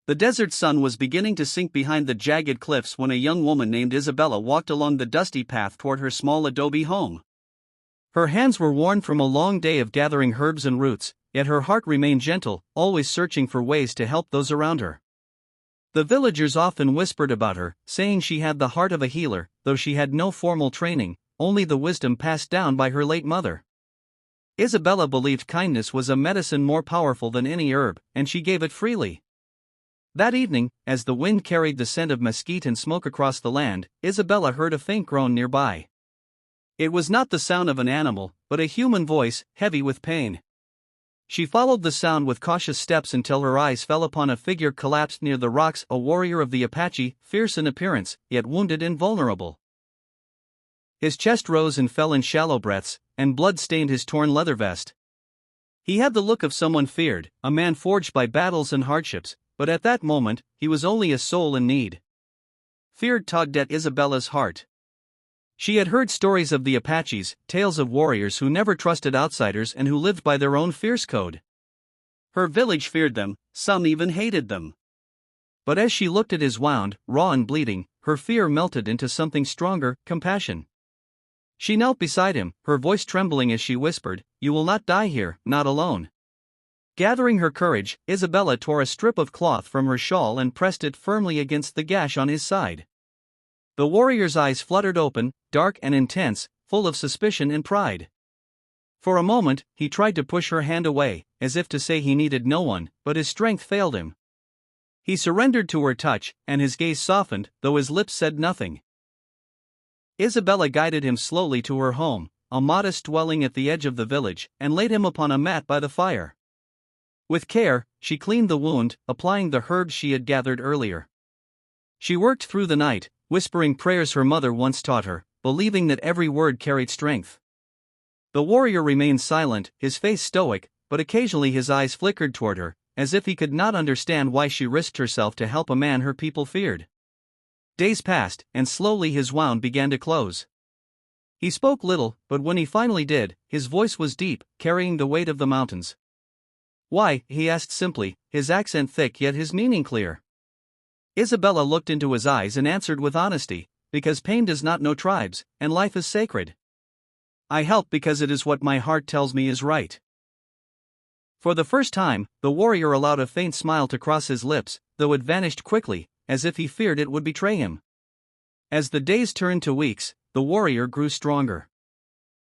The desert sun was beginning to sink behind the jagged cliffs when a young woman named Isabella walked along the dusty path toward her small adobe home. Her hands were worn from a long day of gathering herbs and roots, yet her heart remained gentle, always searching for ways to help those around her. The villagers often whispered about her, saying she had the heart of a healer, though she had no formal training, only the wisdom passed down by her late mother. Isabella believed kindness was a medicine more powerful than any herb, and she gave it freely. That evening, as the wind carried the scent of mesquite and smoke across the land, Isabella heard a faint groan nearby. It was not the sound of an animal, but a human voice, heavy with pain. She followed the sound with cautious steps until her eyes fell upon a figure collapsed near the rocks, a warrior of the Apache, fierce in appearance, yet wounded and vulnerable. His chest rose and fell in shallow breaths, and blood stained his torn leather vest. He had the look of someone feared, a man forged by battles and hardships, but at that moment, he was only a soul in need. Fear tugged at Isabella's heart. She had heard stories of the Apaches, tales of warriors who never trusted outsiders and who lived by their own fierce code. Her village feared them, some even hated them. But as she looked at his wound, raw and bleeding, her fear melted into something stronger, compassion. She knelt beside him, her voice trembling as she whispered, "You will not die here, not alone." Gathering her courage, Isabella tore a strip of cloth from her shawl and pressed it firmly against the gash on his side. The warrior's eyes fluttered open, dark and intense, full of suspicion and pride. For a moment, he tried to push her hand away, as if to say he needed no one, but his strength failed him. He surrendered to her touch, and his gaze softened, though his lips said nothing. Isabella guided him slowly to her home, a modest dwelling at the edge of the village, and laid him upon a mat by the fire. With care, she cleaned the wound, applying the herbs she had gathered earlier. She worked through the night, whispering prayers her mother once taught her, believing that every word carried strength. The warrior remained silent, his face stoic, but occasionally his eyes flickered toward her, as if he could not understand why she risked herself to help a man her people feared. Days passed, and slowly his wound began to close. He spoke little, but when he finally did, his voice was deep, carrying the weight of the mountains. "Why?" he asked simply, his accent thick yet his meaning clear. Isabella looked into his eyes and answered with honesty, "Because pain does not know tribes, and life is sacred. I help because it is what my heart tells me is right." For the first time, the warrior allowed a faint smile to cross his lips, though it vanished quickly, as if he feared it would betray him. As the days turned to weeks, the warrior grew stronger.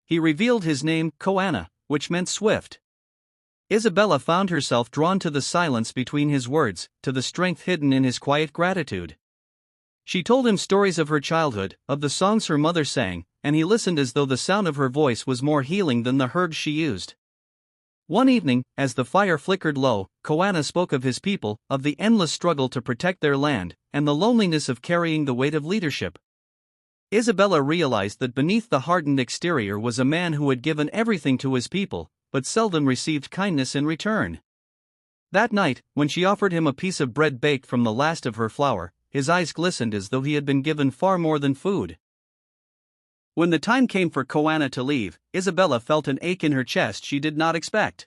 He revealed his name, Koana, which meant swift. Isabella found herself drawn to the silence between his words, to the strength hidden in his quiet gratitude. She told him stories of her childhood, of the songs her mother sang, and he listened as though the sound of her voice was more healing than the herbs she used. One evening, as the fire flickered low, Koana spoke of his people, of the endless struggle to protect their land, and the loneliness of carrying the weight of leadership. Isabella realized that beneath the hardened exterior was a man who had given everything to his people, but seldom received kindness in return. That night, when she offered him a piece of bread baked from the last of her flour, his eyes glistened as though he had been given far more than food. When the time came for Koana to leave, Isabella felt an ache in her chest she did not expect.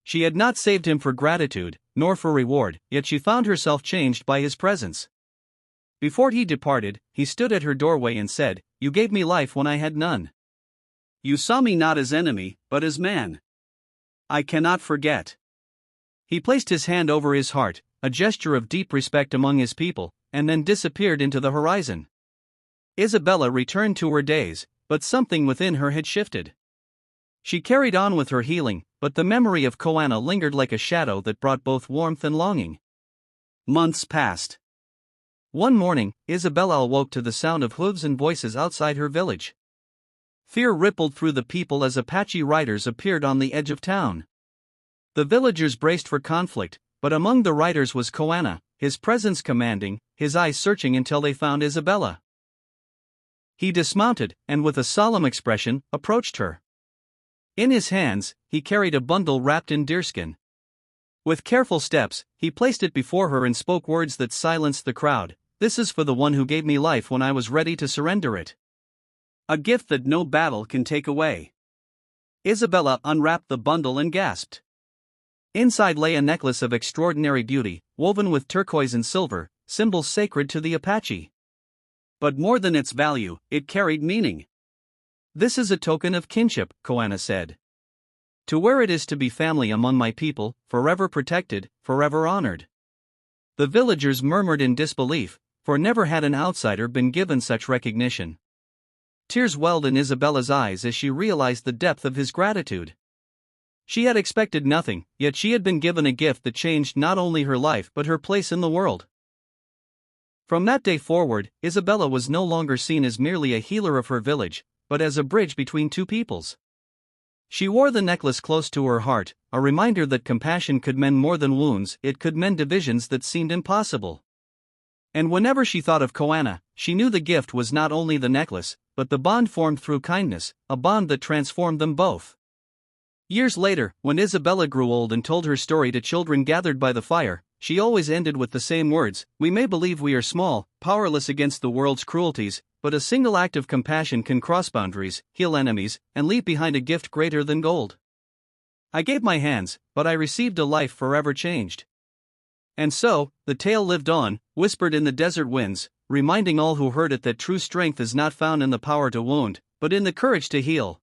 She had not saved him for gratitude, nor for reward, yet she found herself changed by his presence. Before he departed, he stood at her doorway and said, "You gave me life when I had none. You saw me not as enemy, but as man. I cannot forget." He placed his hand over his heart, a gesture of deep respect among his people, and then disappeared into the horizon. Isabella returned to her days, but something within her had shifted. She carried on with her healing, but the memory of Koana lingered like a shadow that brought both warmth and longing. Months passed. One morning, Isabella awoke to the sound of hooves and voices outside her village. Fear rippled through the people as Apache riders appeared on the edge of town. The villagers braced for conflict, but among the riders was Koana, his presence commanding, his eyes searching until they found Isabella. He dismounted, and with a solemn expression, approached her. In his hands, he carried a bundle wrapped in deerskin. With careful steps, he placed it before her and spoke words that silenced the crowd. "This is for the one who gave me life when I was ready to surrender it. A gift that no battle can take away." Isabella unwrapped the bundle and gasped. Inside lay a necklace of extraordinary beauty, woven with turquoise and silver, symbols sacred to the Apache. But more than its value, it carried meaning. "This is a token of kinship," Koana said. "To wear it is to be family among my people, forever protected, forever honored." The villagers murmured in disbelief, for never had an outsider been given such recognition. Tears welled in Isabella's eyes as she realized the depth of his gratitude. She had expected nothing, yet she had been given a gift that changed not only her life but her place in the world. From that day forward, Isabella was no longer seen as merely a healer of her village, but as a bridge between two peoples. She wore the necklace close to her heart, a reminder that compassion could mend more than wounds, it could mend divisions that seemed impossible. And whenever she thought of Koana, she knew the gift was not only the necklace, but the bond formed through kindness, a bond that transformed them both. Years later, when Isabella grew old and told her story to children gathered by the fire, she always ended with the same words: "We may believe we are small, powerless against the world's cruelties, but a single act of compassion can cross boundaries, heal enemies, and leave behind a gift greater than gold. I gave my hands, but I received a life forever changed." And so, the tale lived on, whispered in the desert winds, reminding all who heard it that true strength is not found in the power to wound, but in the courage to heal.